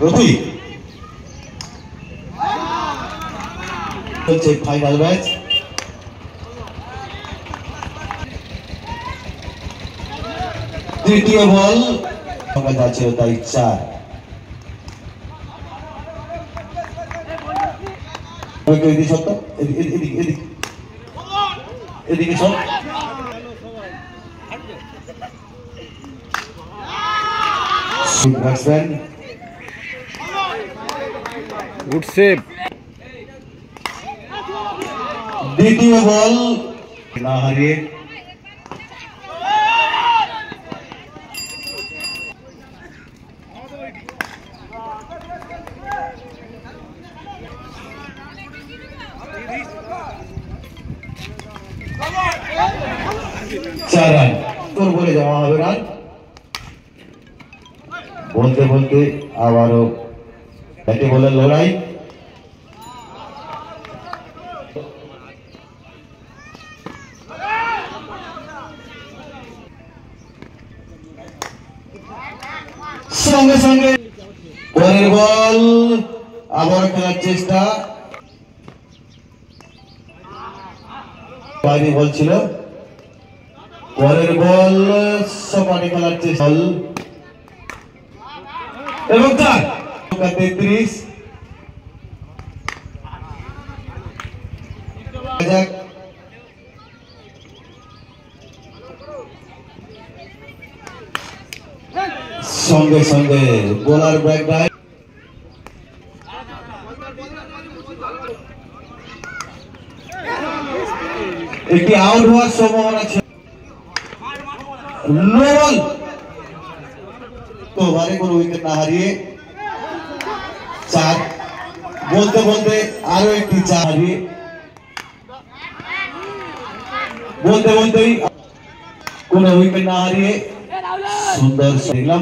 রবি চলছে final match. তৃতীয় বল যাচ্ছিল তাই 4। এদিকে সব ব্যাটসম্যান গুড সেভ। দ্বিতীয় বল না হারিয়ে রান তোর বলে যাওয়া হবে রান। বলতে বলতে আবারও ব্যাটে বলের লড়াই। সঙ্গে সঙ্গে পরের বল আবার খেলার চেষ্টা। বাইরে বল ছিল। পরের বল সপাটে খেলার চেষ্টা এবং তার 33। সঙ্গে সঙ্গে বোলার ব্যাক ডাই একটি আউট হওয়ার সম্ভাবনা ছিল। নো বল তো ওভারে কোনো উইকেট না হারিয়ে 4। বলতে বলতে আরো একটি 4 হারিয়ে বলতে বলতেই কোনো উইকেট না হারিয়ে সুন্দর দেখলাম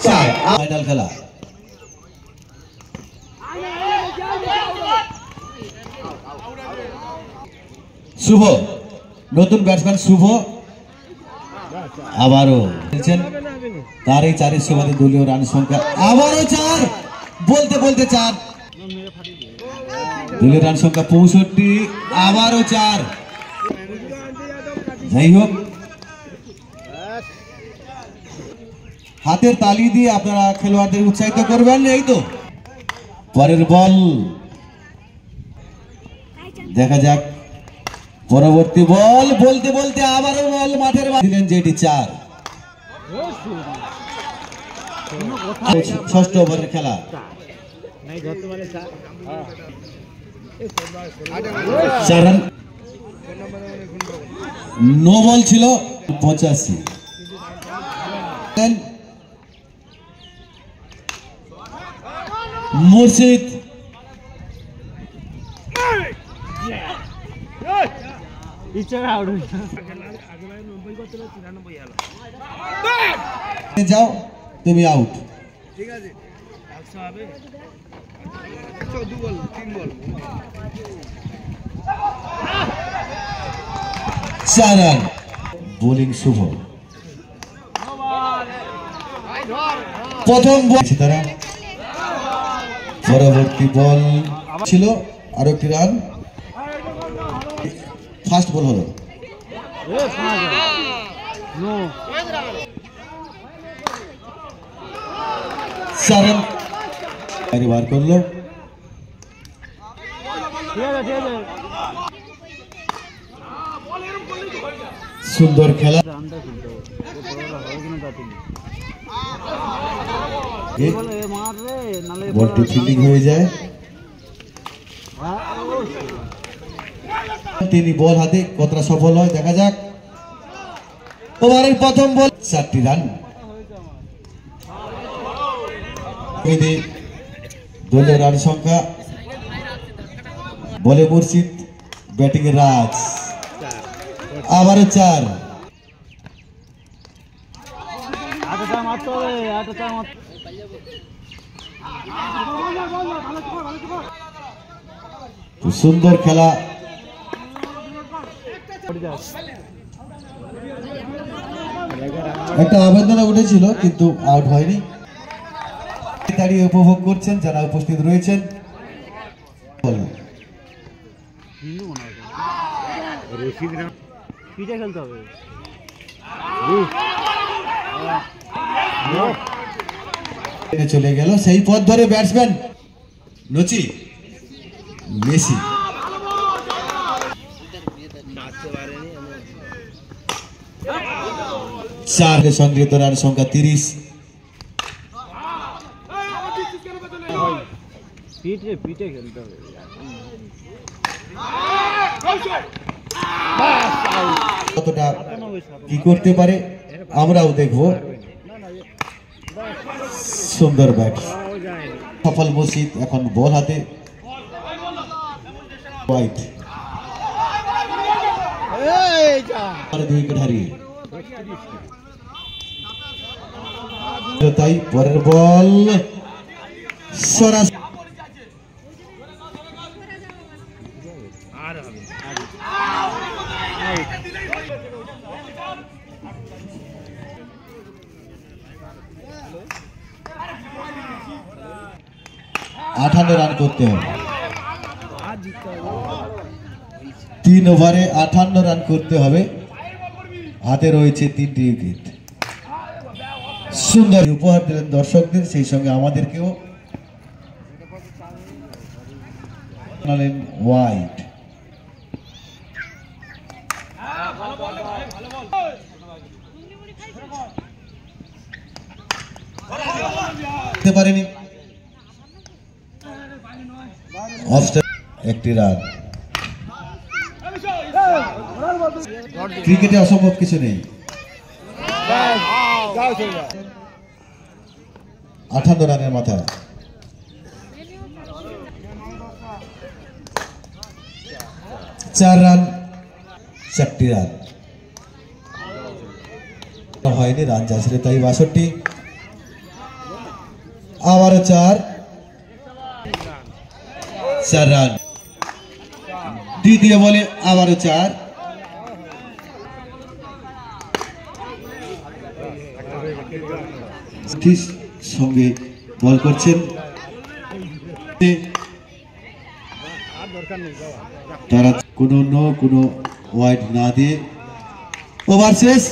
4 ফাইনাল খেলা। শুভ নতুন ব্যাটসম্যান শুভ আবারও খেলছেন। তার এই 4 সুবাদে দলীয় রান সংখ্যা আবারও 4। বলতে বলতে 4 দলীয় রান সংখ্যা 65 আবারও 4। যাই হোক হাতের তালি দিয়ে আপনারা খেলোয়াড়দের উৎসাহিত করবেন। এই তো পরের বল দেখা যাক। পরবর্তী বল বলতে বলতে আবারও বল মাঠের দিলেন যেটি 4। ষষ্ঠ ওভারের খেলা। নো বল ছিল 85। মুর্শিদ যাও তুমি আউট। ঠিক আছে 4 রান। বোলিং শুভ। প্রথম বল তারা পরবর্তী বল ছিল আরো একটি রান। ফার্স্ট বল হলো 4 রান বার করলো। সুন্দর খেলা। বলটি ফিল্ডিং হয়ে যায়। তিনি বল হাতে কতটা সফল হয় দেখা যাক। ওভারের প্রথম বল 4টি রান। দলীয় রান সংখ্যা বলে মুর্শিদ ব্যাটিং এ রাজ আবারও 4। সুন্দর খেলা। একটা আবেদন উঠেছিল কিন্তু আউট হয়নি। দাঁড়িয়ে উপভোগ করছেন যারা উপস্থিত রয়েছেন। চলে গেল সেই পথ ধরে ব্যাটসম্যান নচি মেসি চার সংগৃহীত রান সংখ্যা 30। কতটা কি করতে পারে আমরাও দেখবো। সুন্দর ব্যাট সফল মসজিদ এখন বল হাতে। হোয়াইট 2 উইকেট হারিয়ে তাই পরের বল সরাসরি রান করতে হবে। 3 ওভারে 58 রান করতে হবে। হাতে রয়েছে 3টি উইকেট। সুন্দর উপহার দিলেন দর্শকদের, সেই সঙ্গে আমাদেরকেও। হোয়াইট পারেনি, একটি রান। ক্রিকেটে অসম্ভব কিছু নেই। 58 রানের মাথায় 4 রান 4টি রান হয়নি। রান যাচ্ছে তাই 62। আবারও 4 রান। দ্বিতীয় বলে আবারও 4। সঙ্গে বল করছেন তারা কোনো ওয়াইড না দিয়ে ওভার শেষ।